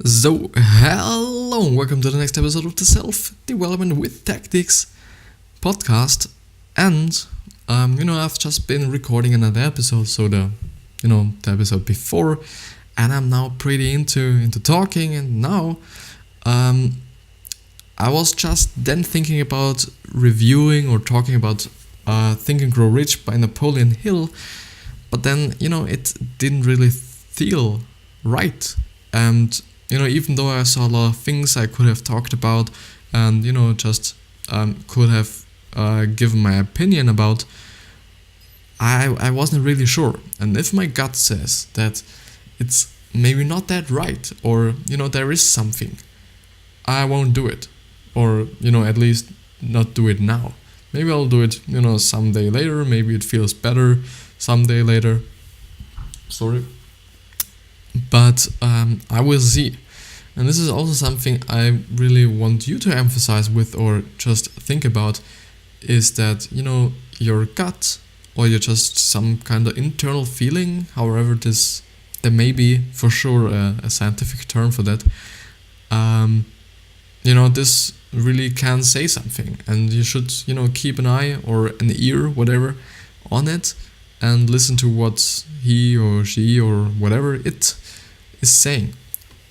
So, hello and welcome to the next episode of the Self-Development with Tactics podcast. And, I've just been recording another episode, so the episode before, and I'm now pretty into talking. And now, I was just then thinking about reviewing or talking about Think and Grow Rich by Napoleon Hill, but then, it didn't really feel right. And even though I saw a lot of things I could have talked about and, just could have given my opinion about, I wasn't really sure. And if my gut says that it's maybe not that right, or, there is something, I won't do it. Or, at least not do it now. Maybe I'll do it, someday later. Maybe it feels better someday later. Sorry. But I will see. And this is also something I really want you to emphasize with, or just think about, is that, your gut, or you're just some kind of internal feeling, however there may be for sure a scientific term for that, this really can say something, and you should, keep an eye or an ear, whatever, on it, and listen to what he or she or whatever it is saying.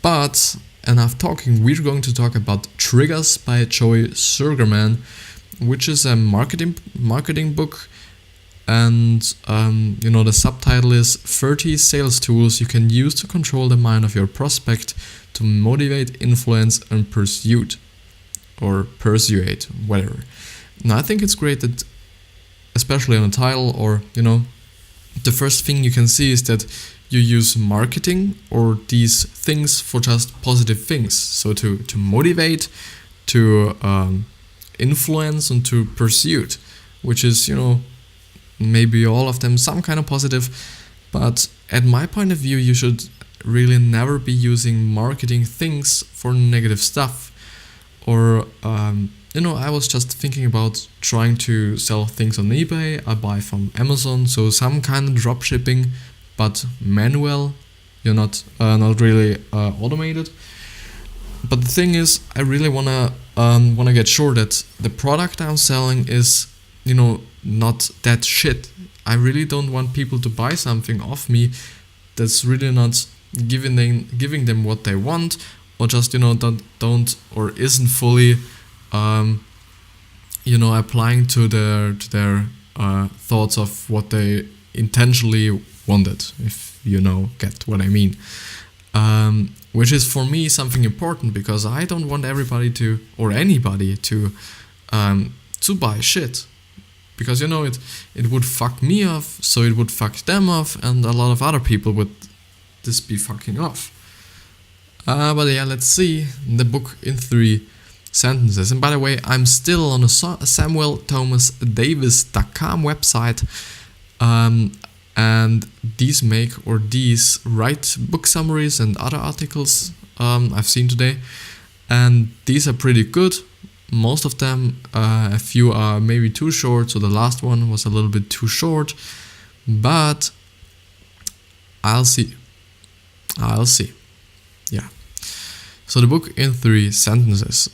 But enough talking, we're going to talk about Triggers by Joy Sugarman, which is a marketing book, and the subtitle is 30 Sales Tools You Can Use to Control the Mind of Your Prospect to Motivate, Influence, and Persuade, whatever. Now, I think it's great that, especially on a title, or the first thing you can see is that you use marketing or these things for just positive things. So to motivate, to influence, and to pursue, which is, maybe all of them some kind of positive. But at my point of view, you should really never be using marketing things for negative stuff. Or, I was just thinking about trying to sell things on eBay. I buy from Amazon, so some kind of drop shipping, but manual. You're not really automated. But the thing is, I really wanna get sure that the product I'm selling is, not that shit. I really don't want people to buy something off me that's really not giving them what they want, or just don't or isn't fully applying to their thoughts of what they intentionally wanted, if get what I mean. Which is for me something important, because I don't want everybody to, or anybody to buy shit, because it would fuck me off, so it would fuck them off, and a lot of other people would just be fucking off. But yeah, let's see the book in 3 sentences. And by the way, I'm still on the SamuelThomasDavis.com website, and these write book summaries and other articles I've seen today, and these are pretty good. Most of them, a few are maybe too short, so the last one was a little bit too short, but I'll see. Yeah. So the book in 3 sentences.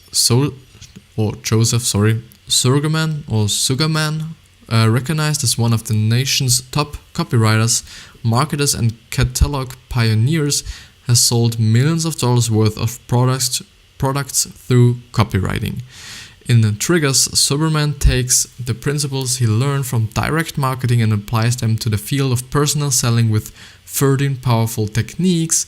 Sugarman, recognized as one of the nation's top copywriters, marketers, and catalog pioneers, has sold millions of dollars worth of products through copywriting. In Triggers, Sugarman takes the principles he learned from direct marketing and applies them to the field of personal selling with 13 powerful techniques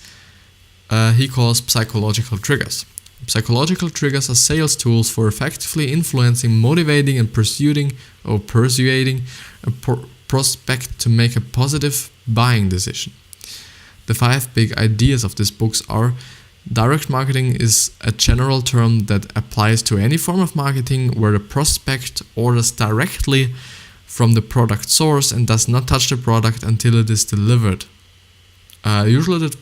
he calls psychological triggers. Psychological triggers are sales tools for effectively influencing, motivating, and persuading a prospect to make a positive buying decision. The 5 big ideas of this book are: direct marketing is a general term that applies to any form of marketing where the prospect orders directly from the product source and does not touch the product until it is delivered. Usually the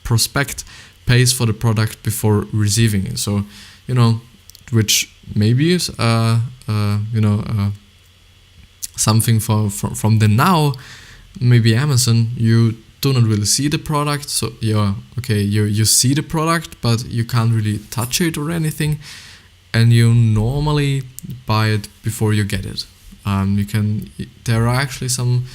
prospect pays for the product before receiving it. So, which maybe is, something from the now, maybe Amazon, you do not really see the product. So yeah, okay, you see the product, but you can't really touch it or anything, and you normally buy it before you get it. There are actually some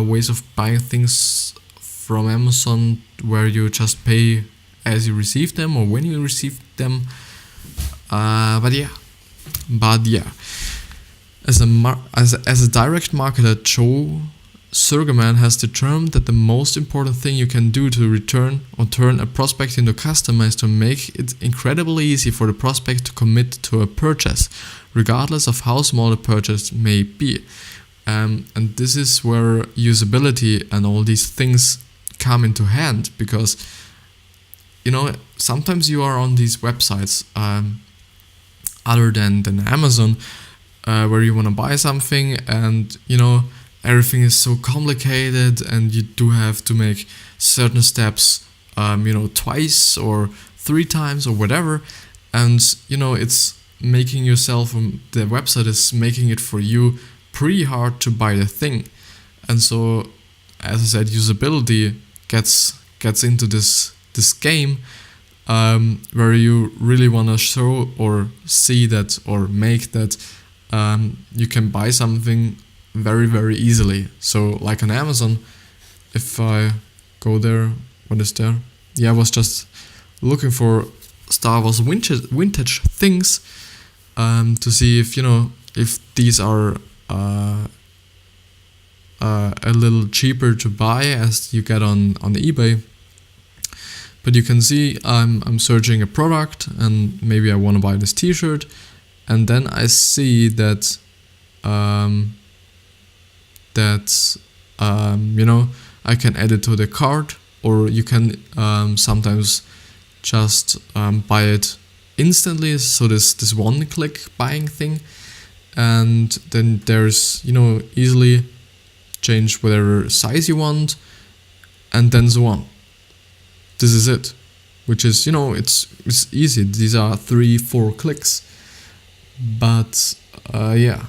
ways of buying things from Amazon where you just pay as you receive them or when you receive them. But yeah, as a direct marketer, Joe Surgerman has determined that the most important thing you can do to return or turn a prospect into a customer is to make it incredibly easy for the prospect to commit to a purchase, regardless of how small the purchase may be. And this is where usability and all these things come into hand, because sometimes you are on these websites other than Amazon, where you want to buy something, and everything is so complicated, and you do have to make certain steps twice or 3 times or whatever, and it's making yourself, the website is making it for you pretty hard to buy the thing. And so, as I said, usability gets into this game where you really want to show or see that or make that you can buy something very, very easily. So like on Amazon, if I go there, what is there? Yeah, I was just looking for Star Wars vintage things to see if these are a little cheaper to buy as you get on eBay. But you can see I'm searching a product, and maybe I want to buy this t-shirt, and then I see that I can add it to the cart, or you can sometimes just buy it instantly, so this one-click buying thing, and then there's easily change whatever size you want, and then so on. This is it, which is it's easy. These are 3-4 clicks, but yeah.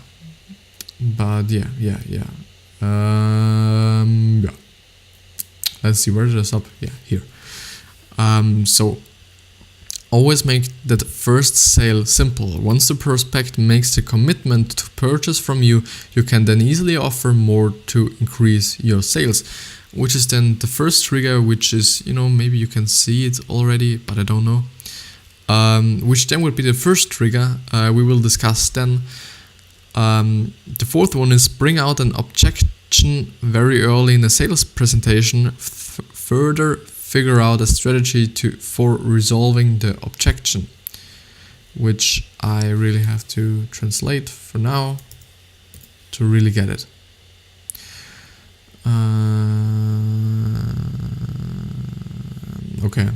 Let's see, where did I stop? Yeah, here. So always make that first sale simple. Once the prospect makes the commitment to purchase from you, you can then easily offer more to increase your sales, which is then the first trigger, which is, maybe you can see it already, but I don't know. Which then would be the first trigger we will discuss then. The fourth one is bring out an objection very early in the sales presentation. Further figure out a strategy for resolving the objection, which I really have to translate for now to really get it. Okay.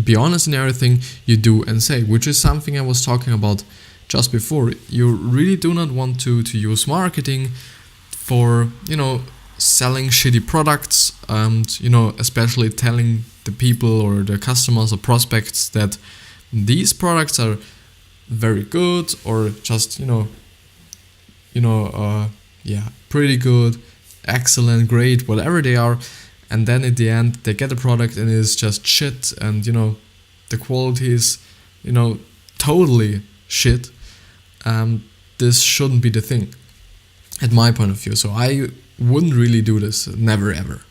Be honest in everything you do and say, which is something I was talking about just before. You really do not want to use marketing for, selling shitty products, and, especially telling the people or the customers or prospects that these products are very good, or just, pretty good, excellent, great, whatever they are. And then at the end, they get a product and it's just shit, and, the quality is, totally shit. This shouldn't be the thing, at my point of view. So I wouldn't really do this, never ever.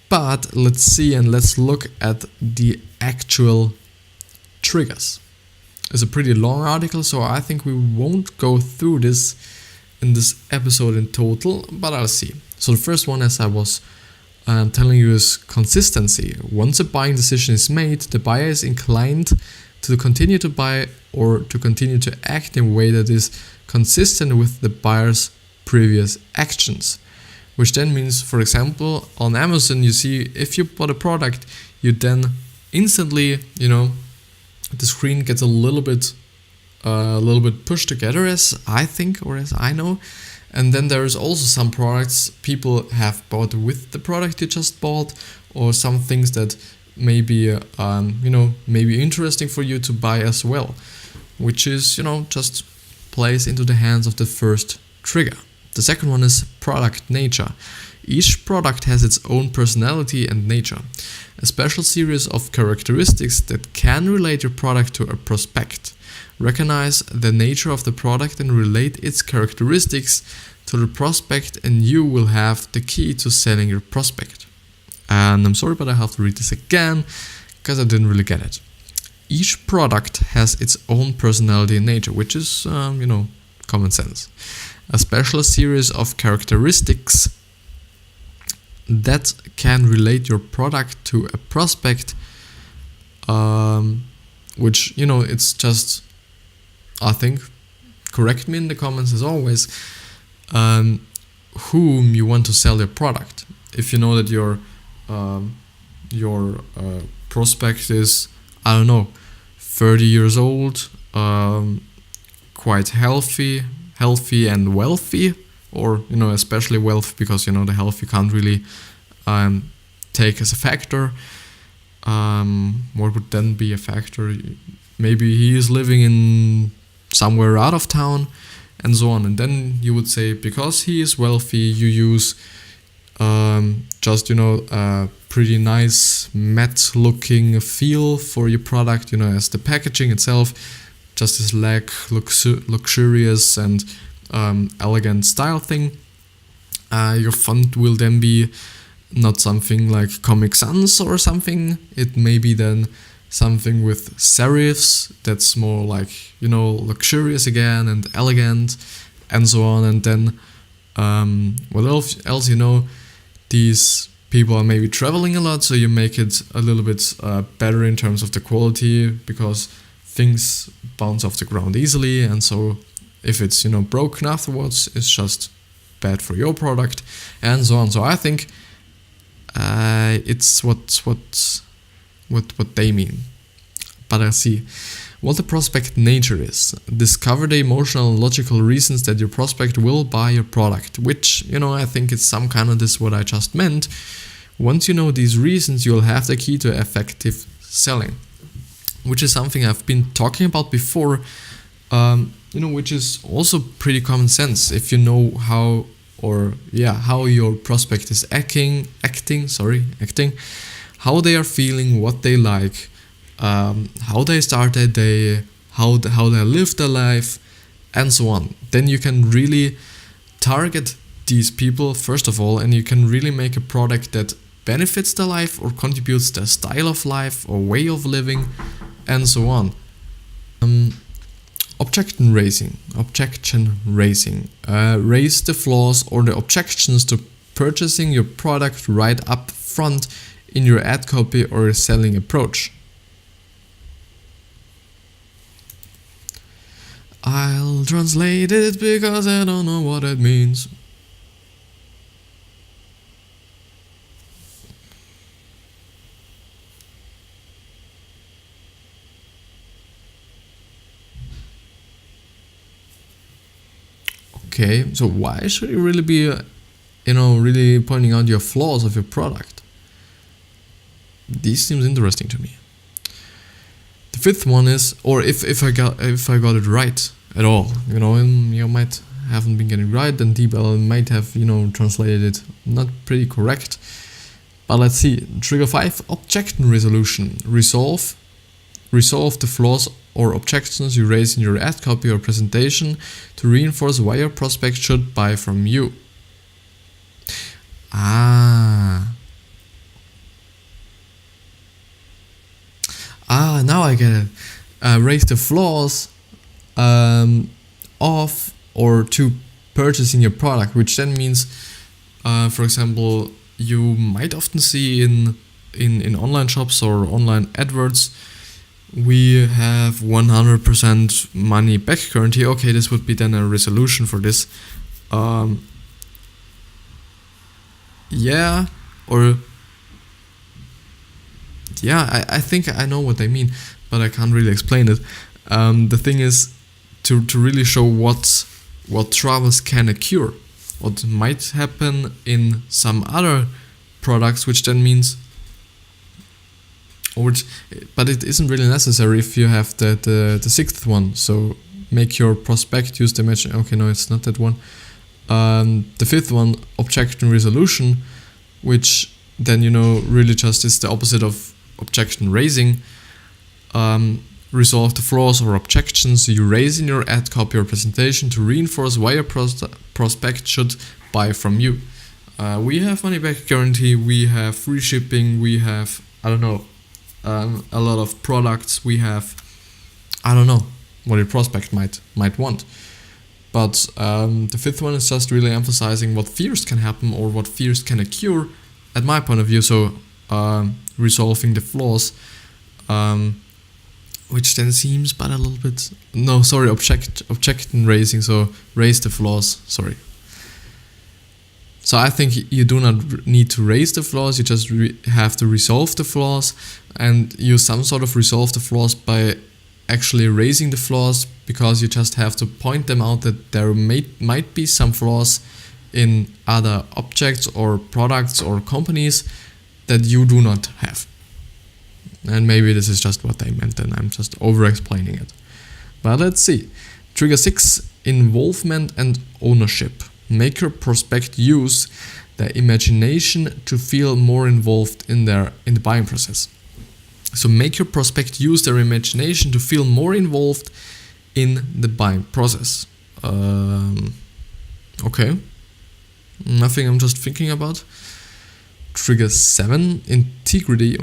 But let's see, and let's look at the actual triggers. It's a pretty long article, so I think we won't go through this in this episode in total, but I'll see. So the first one, as I was telling you, is consistency. Once a buying decision is made, the buyer is inclined to continue to buy or to continue to act in a way that is consistent with the buyer's previous actions. Which then means, for example, on Amazon, you see if you bought a product, you then instantly, the screen gets a little bit pushed together, as I think, or as I know. And then there is also some products people have bought with the product you just bought, or some things that may be, maybe interesting for you to buy as well, which is, just plays into the hands of the first trigger. The second one is product nature. Each product has its own personality and nature. A special series of characteristics that can relate your product to a prospect. Recognize the nature of the product and relate its characteristics to the prospect, and you will have the key to selling your prospect. And I'm sorry, but I have to read this again because I didn't really get it. Each product has its own personality and nature, which is, common sense. A special series of characteristics that can relate your product to a prospect, which, it's just, I think, correct me in the comments as always, whom you want to sell your product. If you know that your prospect is, 30 years old, quite healthy and wealthy, or especially wealth, because the health you can't really take as a factor. What would then be a factor? Maybe he is living in somewhere out of town, and so on. And then you would say, because he is wealthy, you use just a pretty nice matte looking feel for your product, as the packaging itself just this luxurious and elegant style thing. Your font will then be not something like Comic Sans or something. It may be then something with serifs that's more like, luxurious again and elegant and so on. And then what else, these people are maybe traveling a lot, so you make it a little bit better in terms of the quality, because things bounce off the ground easily, and so if it's broken afterwards, it's just bad for your product, and so on. So I think it's what they mean. But I see what the prospect nature is. Discover the emotional and logical reasons that your prospect will buy your product, which, I think it's some kind of this what I just meant. Once you know these reasons, you'll have the key to effective selling, which is something I've been talking about before, which is also pretty common sense. If you know how your prospect is acting, how they are feeling, what they like, how they start their day, how they live their life, and so on. Then you can really target these people first of all, and you can really make a product that benefits their life or contributes their style of life or way of living, and so on. Objection raising. Raise the flaws or the objections to purchasing your product right up front in your ad copy or selling approach. I'll translate it because I don't know what it means. Okay, so why should you really be, really pointing out your flaws of your product? This seems interesting to me. The fifth one is, or if I got it right at all, and you might haven't been getting it right, and DeepL might have, translated it not pretty correct. But let's see. Trigger 5, objection resolution. Resolve the flaws or objections you raise in your ad copy or presentation to reinforce why your prospect should buy from you. Now I get it. Raise the flaws of or to purchasing your product, which then means, for example, you might often see in online shops or online adverts, we have 100% money back guarantee. Okay, this would be then a resolution for this. I think I know what they mean, but I can't really explain it. The thing is to really show what troubles can occur, what might happen in some other products, which then means, but it isn't really necessary if you have the sixth one. So make your prospect use the image. Okay, no, it's not that one. The fifth one, objection resolution, which then, really just is the opposite of objection raising. Resolve the flaws or objections you raise in your ad copy or presentation to reinforce why your prospect should buy from you. We have money back guarantee, we have free shipping, we have, a lot of products, we have, what your prospect might want. But the fifth one is just really emphasizing what fears can happen or what fears can occur, at my point of view. So resolving the flaws, which then seems but a little bit, objection raising, so raise the flaws, sorry. So I think you do not need to raise the flaws, you just have to resolve the flaws, and you some sort of resolve the flaws by actually raising the flaws, because you just have to point them out that there might be some flaws in other objects or products or companies that you do not have. And maybe this is just what they meant and I'm just over-explaining it. But let's see. Trigger 6, involvement and ownership. Make your prospect use their imagination to feel more involved in the buying process. So make your prospect use their imagination to feel more involved in the buying process. Okay. Nothing I'm just thinking about. Trigger 7, integrity.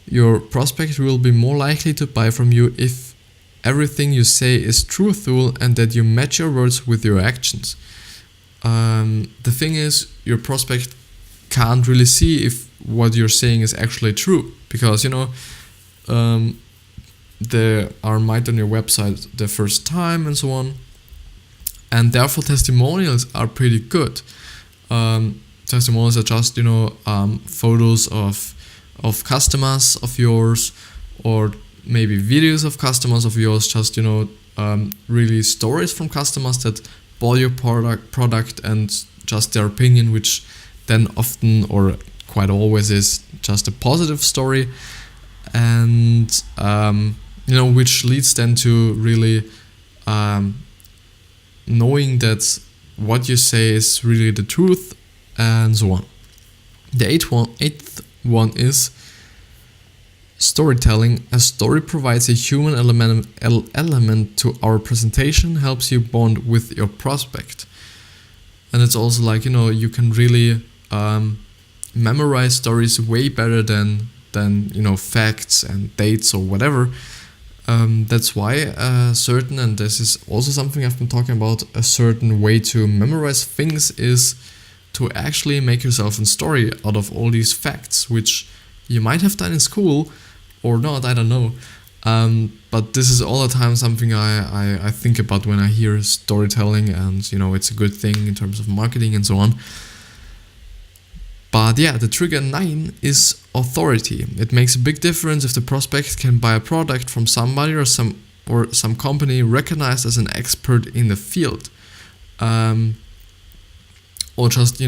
Your prospect will be more likely to buy from you if everything you say is truthful and that you match your words with your actions. The thing is, your prospect can't really see if what you're saying is actually true, because they might on your website the first time and so on, and therefore testimonials are pretty good. Testimonials are just photos of customers of yours, or maybe videos of customers of yours, just really stories from customers that bought your product and just their opinion, which then often or quite always is just a positive story, and which leads then to really knowing that what you say is really the truth, and so on. The eighth one is storytelling. A story provides a human element to our presentation, helps you bond with your prospect. And it's also like, you can really memorize stories way better than facts and dates or whatever. That's why and this is also something I've been talking about, a certain way to memorize things is to actually make yourself a story out of all these facts, which you might have done in school or not, I don't know. But this is all the time something I think about when I hear storytelling, and it's a good thing in terms of marketing and so on. But yeah, the trigger 9 is authority. It makes a big difference if the prospect can buy a product from somebody or some company recognized as an expert in the field. Or just,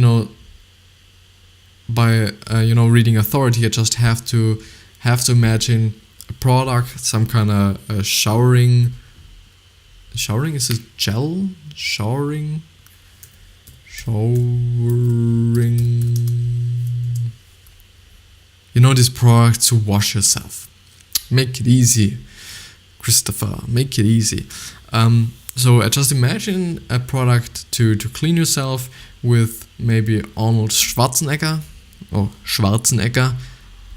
by, reading authority, I just have to imagine a product, some kind of showering, is it gel? Showering, this product to wash yourself. Make it easy, Christopher, make it easy. So I just imagine a product to clean yourself with maybe Arnold Schwarzenegger,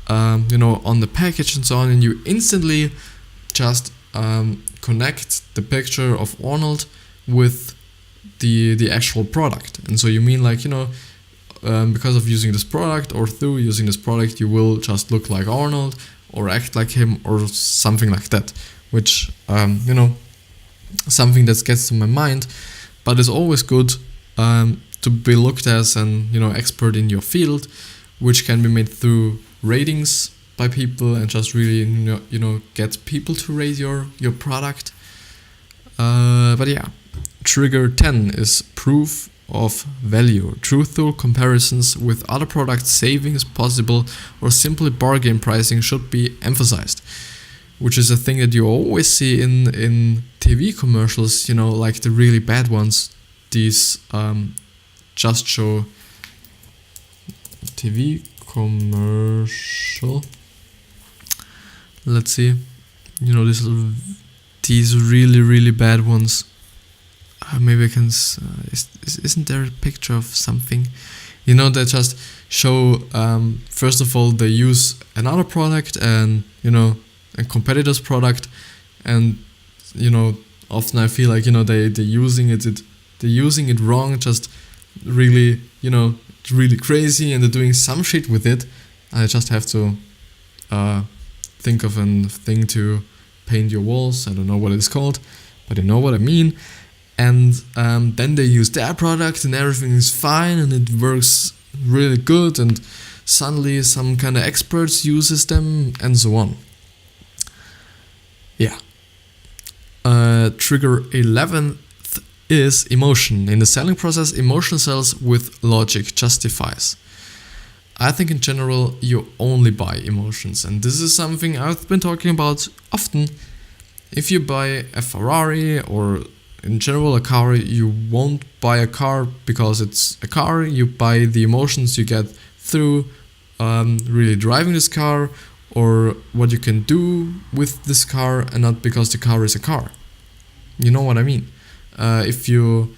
on the package and so on, and you instantly just connect the picture of Arnold with the actual product. And so you mean like, because of using this product, or through using this product, you will just look like Arnold or act like him or something like that, which, something that gets to my mind, but it's always good to be looked as an expert in your field, which can be made through ratings by people and just really get people to rate your product. But yeah, trigger 10 is proof of value. Truthful comparisons with other product savings possible, or simply bargain pricing should be emphasized, which is a thing that you always see in TV commercials, like the really bad ones. these just show TV commercial. Let's see. You know, these really bad ones. Maybe I can. Isn't there a picture of something? You know, they just show. First of all, they use another product and a competitor's product, and often I feel like they're using it wrong, just really really crazy, and they're doing some shit with it. I just have to think of a thing to paint your walls. I don't know what it's called, but you know what I mean. And then they use their product and everything is fine and it works really good, and suddenly some kind of experts uses them and so on. Yeah. Trigger 11th is emotion. In the selling process, emotion sells with logic justifies. I think in general you only buy emotions, and this is something I've been talking about often. If you buy a Ferrari or in general a car, you won't buy a car because it's a car. You buy the emotions you get through really driving this car, or what you can do with this car, and not because the car is a car. You know what I mean? If you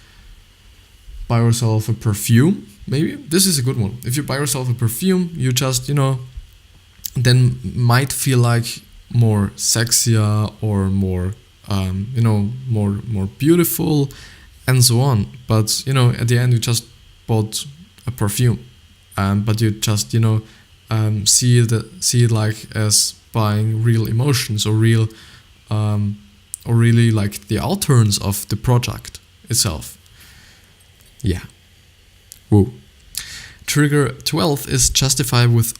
buy yourself a perfume, maybe this is a good one. If you buy yourself a perfume, you just then might feel like more sexier or more more beautiful and so on. But at the end you just bought a perfume, but you just see it like as buying real emotions, or real or really like the outturns of the product itself. Yeah. Woo. Trigger 12 is justify with